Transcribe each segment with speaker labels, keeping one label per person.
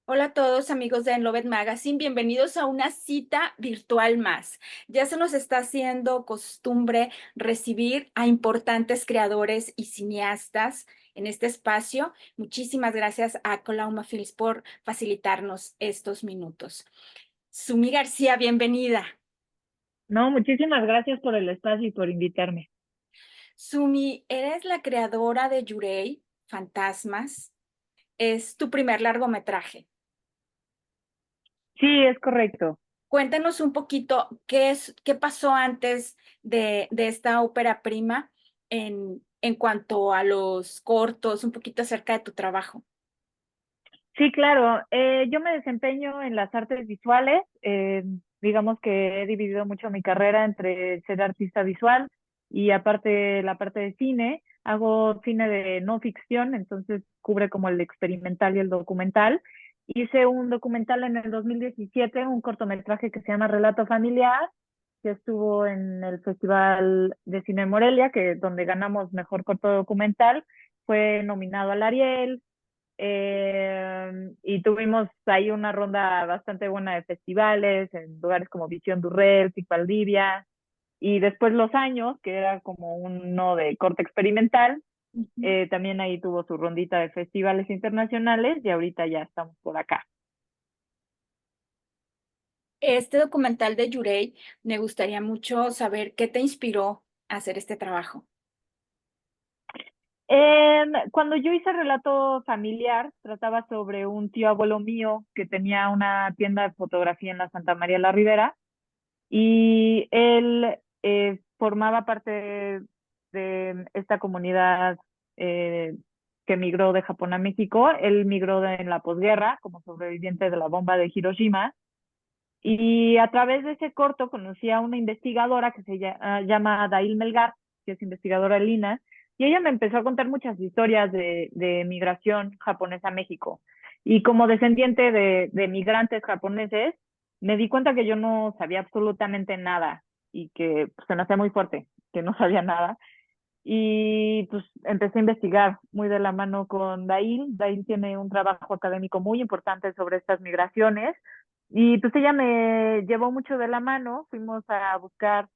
Speaker 1: Hola a todos amigos de Enloved Magazine, bienvenidos a una cita virtual más. Ya se nos está haciendo costumbre recibir a importantes creadores y cineastas en este espacio. Muchísimas gracias a Colauma Films por facilitarnos estos minutos. Sumi García, bienvenida.
Speaker 2: No, muchísimas gracias por el espacio y por invitarme.
Speaker 1: Sumi, eres la creadora de Yurei, Fantasmas. Es tu primer largometraje.
Speaker 2: Sí, es correcto.
Speaker 1: Cuéntanos un poquito qué pasó antes de esta ópera prima en cuanto a los cortos, un poquito acerca de tu trabajo.
Speaker 2: Sí, claro. Yo me desempeño en las artes visuales. Digamos que he dividido mucho mi carrera entre ser artista visual y aparte la parte de cine. Hago cine de no ficción, entonces cubre como el experimental y el documental. Hice un documental en el 2017, un cortometraje que se llama Relato Familiar, que estuvo en el Festival de Cine de Morelia, donde ganamos mejor corto documental. Fue nominado al Ariel, y tuvimos ahí una ronda bastante buena de festivales en lugares como Visión Durrell, Pic Valdivia, y después Los Años, que era como uno de corte experimental.
Speaker 1: Ujú.
Speaker 2: También ahí tuvo su rondita de festivales internacionales y ahorita ya estamos por acá.
Speaker 1: Este documental de Yurei, me gustaría mucho saber qué te inspiró a hacer este trabajo.
Speaker 2: Cuando yo hice Relato Familiar, trataba sobre un tío abuelo mío que tenía una tienda de fotografía en la Santa María la Ribera, y él formaba parte de esta comunidad eh, que migró de Japón a México. Él migró en la posguerra como sobreviviente de la bomba de Hiroshima, y a través de ese corto conocí a una investigadora que llama Dail Melgar, que es investigadora de Lina, y ella me empezó a contar muchas historias de migración japonesa a México. Y como descendiente de migrantes japoneses, me di cuenta que yo no sabía absolutamente nada y que pues, se me hacía muy fuerte, que no sabía nada. Y pues empecé a investigar muy de la mano con Dail. Dail tiene un trabajo académico muy importante sobre estas migraciones, y pues ella me llevó mucho de la mano. Fuimos a buscar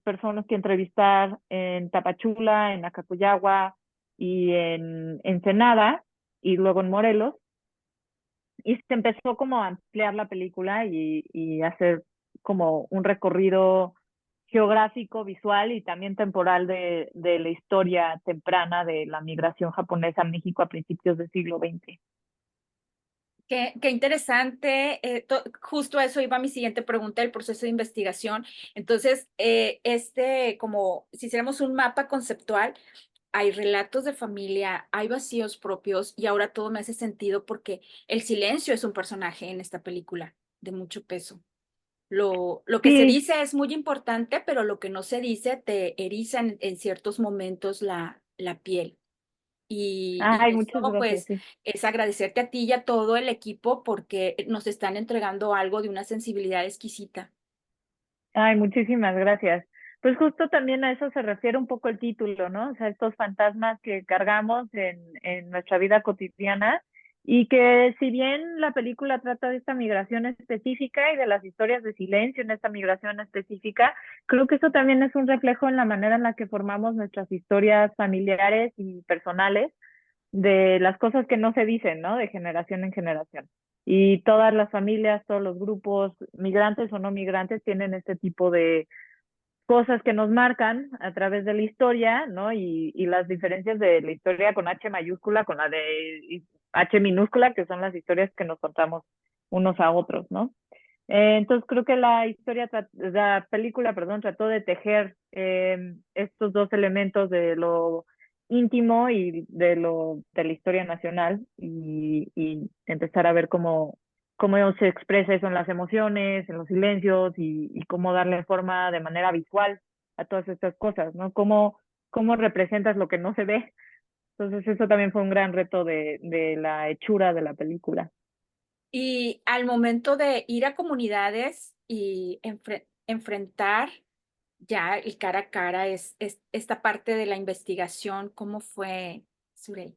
Speaker 2: personas que entrevistar en Tapachula, en Acapuyagua y en Ensenada, y luego en Morelos. Y se empezó como a ampliar la película y hacer como un recorrido geográfico, visual y también temporal de la historia temprana de la migración japonesa a México a principios del siglo XX.
Speaker 1: Qué interesante. Justo a eso iba mi siguiente pregunta, el proceso de investigación. Entonces, como si hiciéramos un mapa conceptual, hay relatos de familia, hay vacíos propios y ahora todo me hace sentido porque el silencio es un personaje en esta película de mucho peso. Lo que se
Speaker 2: Sí,
Speaker 1: dice es muy importante, pero lo que no se dice te eriza en ciertos momentos la piel. Y
Speaker 2: ay,
Speaker 1: eso,
Speaker 2: muchas gracias,
Speaker 1: pues,
Speaker 2: sí.
Speaker 1: es agradecerte a ti y a todo el equipo porque nos están entregando algo de una sensibilidad exquisita.
Speaker 2: Ay, muchísimas gracias. Pues justo también a eso se refiere un poco el título, ¿no? O sea, estos fantasmas que cargamos en nuestra vida cotidiana, y que si bien la película trata de esta migración específica y de las historias de silencio en esta migración específica, creo que eso también es un reflejo en la manera en la que formamos nuestras historias familiares y personales, de las cosas que no se dicen, ¿no? De generación en generación. Y todas las familias, todos los grupos, migrantes o no migrantes, tienen este tipo de cosas que nos marcan a través de la historia, ¿no? Y las diferencias de la historia con H mayúscula, con la de H minúscula, que son las historias que nos contamos unos a otros, ¿no? Entonces creo que la película, perdón, trató de tejer estos dos elementos de lo íntimo y de la historia nacional, y empezar a ver cómo se expresa eso en las emociones, en los silencios, y cómo darle forma de manera visual a todas estas cosas, ¿no? Cómo representas lo que no se ve. Entonces eso también fue un gran reto de la hechura de la película.
Speaker 1: Y al momento de ir a comunidades y enfrentar ya el cara a cara, es esta parte de la investigación, ¿cómo fue, Surey?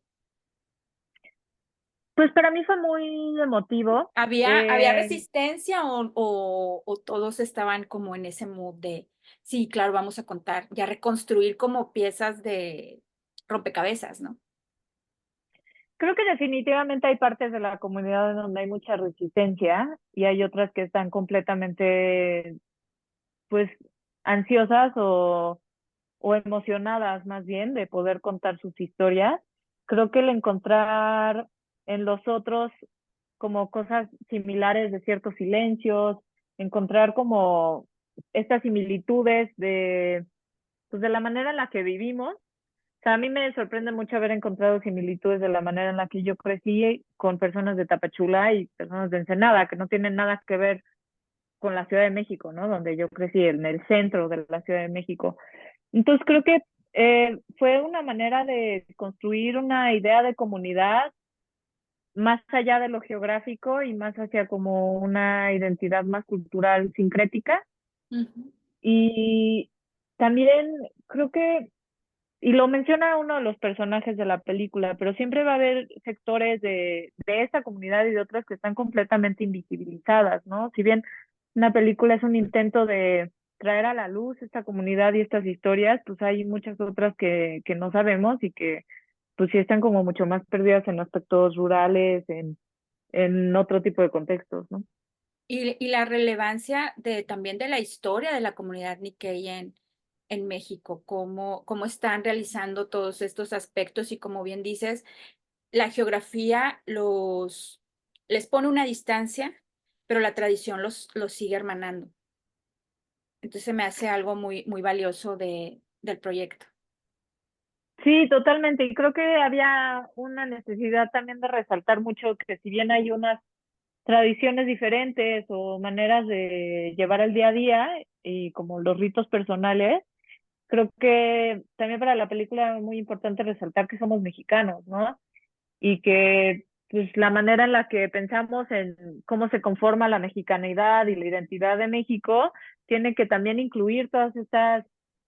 Speaker 2: Pues para mí fue muy emotivo.
Speaker 1: ¿Había resistencia o todos estaban como en ese mood de, sí, claro, vamos a contar, ya reconstruir como piezas de rompecabezas, ¿no?
Speaker 2: Creo que definitivamente hay partes de la comunidad en donde hay mucha resistencia y hay otras que están completamente, pues, ansiosas o emocionadas más bien de poder contar sus historias. Creo que el encontrar en los otros como cosas similares de ciertos silencios, encontrar como estas similitudes de, pues, de la manera en la que vivimos. O sea, a mí me sorprende mucho haber encontrado similitudes de la manera en la que yo crecí con personas de Tapachula y personas de Ensenada, que no tienen nada que ver con la Ciudad de México, ¿no? Donde yo crecí, en el centro de la Ciudad de México. Entonces creo que fue una manera de construir una idea de comunidad más allá de lo geográfico y más hacia como una identidad más cultural sincrética.
Speaker 1: Ujú.
Speaker 2: Y también creo que, y lo menciona uno de los personajes de la película, pero siempre va a haber sectores de esta comunidad y de otras que están completamente invisibilizadas, ¿no? Si bien una película es un intento de traer a la luz esta comunidad y estas historias, pues hay muchas otras que no sabemos y que pues sí están como mucho más perdidas en aspectos rurales, en otro tipo de contextos, ¿no?
Speaker 1: Y la relevancia de, también de la historia de la comunidad Nikkei en México, cómo están realizando todos estos aspectos y como bien dices, la geografía les pone una distancia, pero la tradición los sigue hermanando. Entonces me hace algo muy valioso del proyecto.
Speaker 2: Sí, totalmente. Y creo que había una necesidad también de resaltar mucho que si bien hay unas tradiciones diferentes o maneras de llevar el día a día y como los ritos personales, creo que también para la película es muy importante resaltar que somos mexicanos, ¿no? Y que pues la manera en la que pensamos en cómo se conforma la mexicanidad y la identidad de México tiene que también incluir todas estas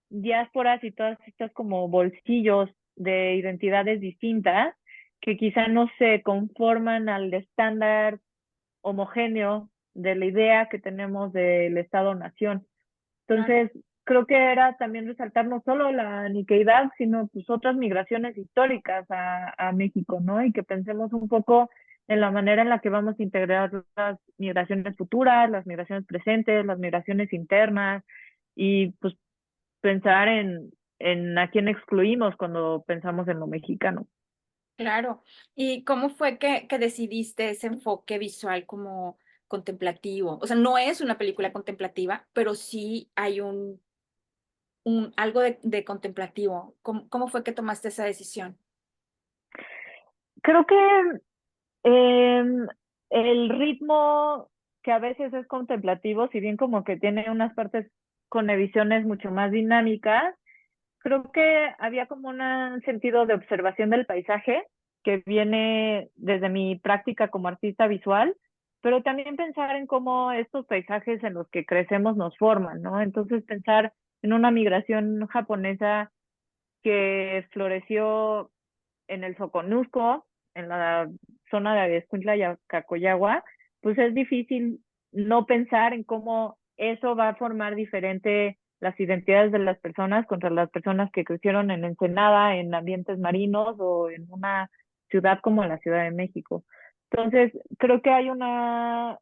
Speaker 2: diásporas y todas estas como bolsillos de identidades distintas que quizá no se conforman al estándar homogéneo de la idea que tenemos del Estado-nación.
Speaker 1: Claro.
Speaker 2: Entonces, creo que era también resaltar no solo la niqueidad, sino pues otras migraciones históricas a México, ¿no? Y que pensemos un poco en la manera en la que vamos a integrar las migraciones futuras, las migraciones presentes, las migraciones internas y pues pensar en a quién excluimos cuando pensamos en lo mexicano.
Speaker 1: Claro. ¿Y cómo fue que decidiste ese enfoque visual como contemplativo? O sea, no es una película contemplativa, pero sí hay algo de contemplativo. ¿Cómo fue que tomaste esa decisión?
Speaker 2: Creo que em, el ritmo que a veces es contemplativo, si bien como que tiene unas partes con ediciones mucho más dinámicas, creo que había como un sentido de observación del paisaje que viene desde mi práctica como artista visual, pero también pensar en cómo estos paisajes en los que crecemos nos forman, ¿no? Entonces pensar en una migración japonesa que floreció en el Soconusco, en la zona de Escuintla y Cacoyagua, pues es difícil no pensar en cómo eso va a formar diferente las identidades de las personas contra las personas que crecieron en Ensenada, en ambientes marinos o en una ciudad como la Ciudad de México. Entonces, creo que hay una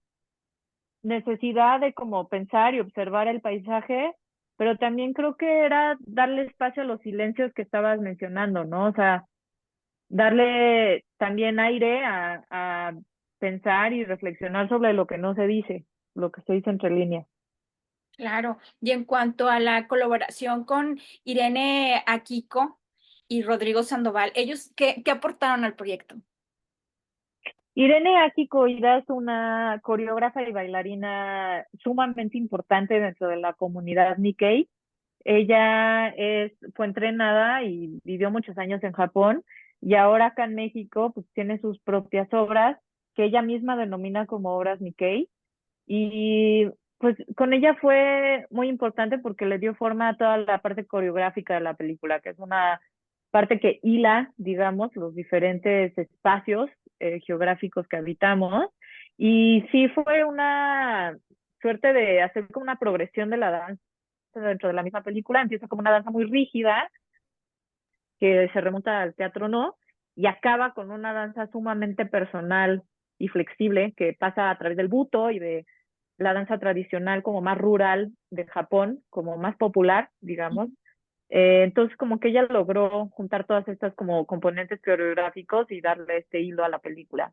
Speaker 2: necesidad de como pensar y observar el paisaje, pero también creo que era darle espacio a los silencios que estabas mencionando, ¿no? O sea, darle también aire a pensar y reflexionar sobre lo que no se dice, lo que se dice entre líneas.
Speaker 1: Claro. Y en cuanto a la colaboración con Irene Akiko y Rodrigo Sandoval, ¿ellos qué aportaron al proyecto?
Speaker 2: Irene Akiko Ida es una coreógrafa y bailarina sumamente importante dentro de la comunidad Nikkei. Ella fue entrenada y vivió muchos años en Japón y ahora acá en México pues tiene sus propias obras que ella misma denomina como obras Nikkei. Y pues con ella fue muy importante porque le dio forma a toda la parte coreográfica de la película, que es una parte que hila, digamos, los diferentes espacios geográficos que habitamos. Y sí fue una suerte de hacer como una progresión de la danza dentro de la misma película. Empieza como una danza muy rígida que se remonta al teatro no, y acaba con una danza sumamente personal y flexible que pasa a través del buto y de la danza tradicional como más rural de Japón, como más popular, digamos. Entonces como que ella logró juntar todas estas como componentes coreográficos y darle este hilo a la película.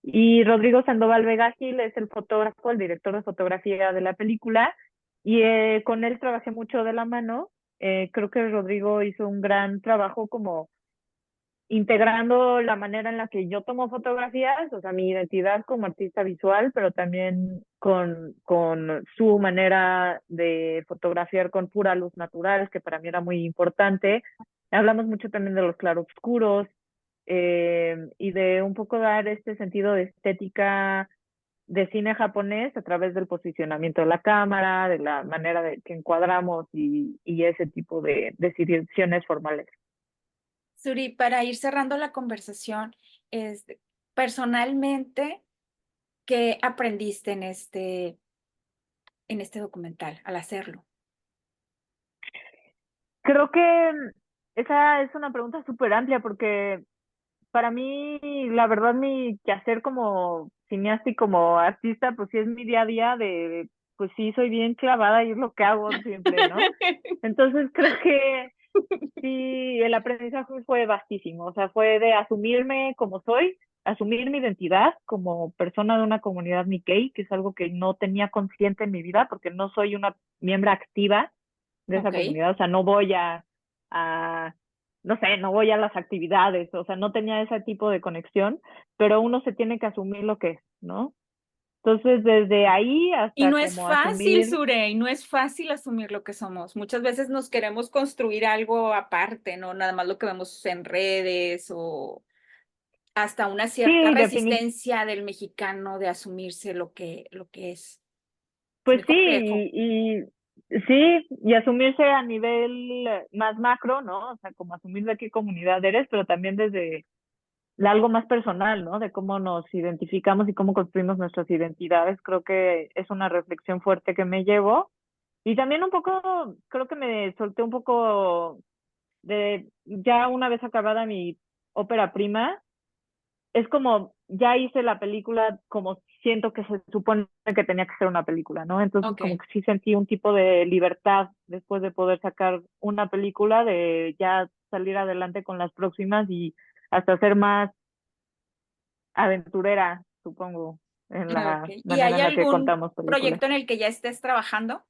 Speaker 2: Y Rodrigo Sandoval Vega Gil es el fotógrafo, el director de fotografía de la película, y con él trabajé mucho de la mano. Creo que Rodrigo hizo un gran trabajo como integrando la manera en la que yo tomo fotografías, o sea, mi identidad como artista visual, pero también con su manera de fotografiar con pura luz natural, que para mí era muy importante. Hablamos mucho también de los claroscuros y de un poco dar este sentido de estética de cine japonés a través del posicionamiento de la cámara, de la manera de que encuadramos y ese tipo de decisiones formales.
Speaker 1: Suri, para ir cerrando la conversación, personalmente, ¿qué aprendiste en este documental al hacerlo?
Speaker 2: Creo que esa es una pregunta súper amplia porque para mí, la verdad, mi quehacer como cineasta y como artista, pues sí es mi día a día pues sí, soy bien clavada y es lo que hago siempre, ¿no? Entonces creo que sí, el aprendizaje fue vastísimo, o sea, fue de asumirme como soy, asumir mi identidad como persona de una comunidad Nikkei, que es algo que no tenía consciente en mi vida porque no soy una miembro activa de esa
Speaker 1: Ok.
Speaker 2: comunidad, o sea, no voy a, no sé, no voy a las actividades, o sea, no tenía ese tipo de conexión, pero uno se tiene que asumir lo que es, ¿no? Entonces, desde ahí
Speaker 1: Y
Speaker 2: hasta
Speaker 1: no es
Speaker 2: como
Speaker 1: fácil,
Speaker 2: asumir,
Speaker 1: Surey, no es fácil asumir lo que somos. Muchas veces nos queremos construir algo aparte, ¿no? Nada más lo que vemos en redes o hasta una cierta
Speaker 2: sí,
Speaker 1: resistencia del mexicano de asumirse lo que es. Es
Speaker 2: pues
Speaker 1: muy
Speaker 2: sí,
Speaker 1: complejo.
Speaker 2: sí, y asumirse a nivel más macro, ¿no? O sea, como asumir de qué comunidad eres, pero también desde algo más personal, ¿no? De cómo nos identificamos y cómo construimos nuestras identidades. Creo que es una reflexión fuerte que me llevo. Y también un poco, creo que me solté un poco ya una vez acabada mi ópera prima, es como, ya hice la película como siento que se supone que tenía que ser una película, ¿no? Entonces como
Speaker 1: Ok.
Speaker 2: que sí sentí un tipo de libertad después de poder sacar una película, de ya salir adelante con las próximas y hasta ser más aventurera, supongo, en
Speaker 1: Ok.
Speaker 2: la
Speaker 1: ¿Y
Speaker 2: manera
Speaker 1: hay
Speaker 2: en la que
Speaker 1: algún
Speaker 2: contamos películas.
Speaker 1: proyecto en el que ya estés trabajando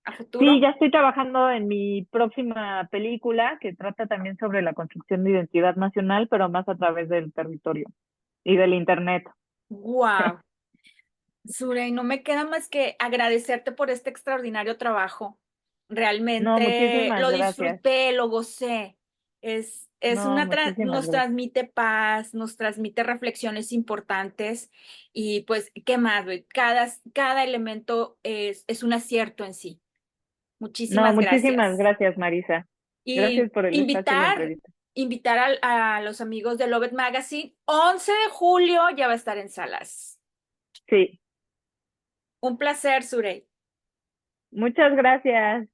Speaker 1: a
Speaker 2: Sí,
Speaker 1: futuro?
Speaker 2: ya estoy trabajando en mi próxima película que trata también sobre la construcción de identidad nacional, pero más a través del territorio y del internet.
Speaker 1: Wow. Surey, no me queda más que agradecerte por este extraordinario trabajo.
Speaker 2: No,
Speaker 1: Realmente
Speaker 2: muchísimas
Speaker 1: lo
Speaker 2: gracias.
Speaker 1: disfruté, lo gocé.
Speaker 2: No, muchísimas
Speaker 1: Nos
Speaker 2: gracias.
Speaker 1: transmite paz, nos transmite reflexiones importantes y pues, ¿qué más, güey? Cada elemento es un acierto en sí.
Speaker 2: No,
Speaker 1: Muchísimas
Speaker 2: muchísimas
Speaker 1: gracias.
Speaker 2: gracias, Marisa.
Speaker 1: Y
Speaker 2: Gracias por el espacio y la entrevista.
Speaker 1: invitar a los amigos de Loved Magazine. 11 de julio ya va a estar en salas.
Speaker 2: Sí,
Speaker 1: Un placer, Surey.
Speaker 2: muchas gracias.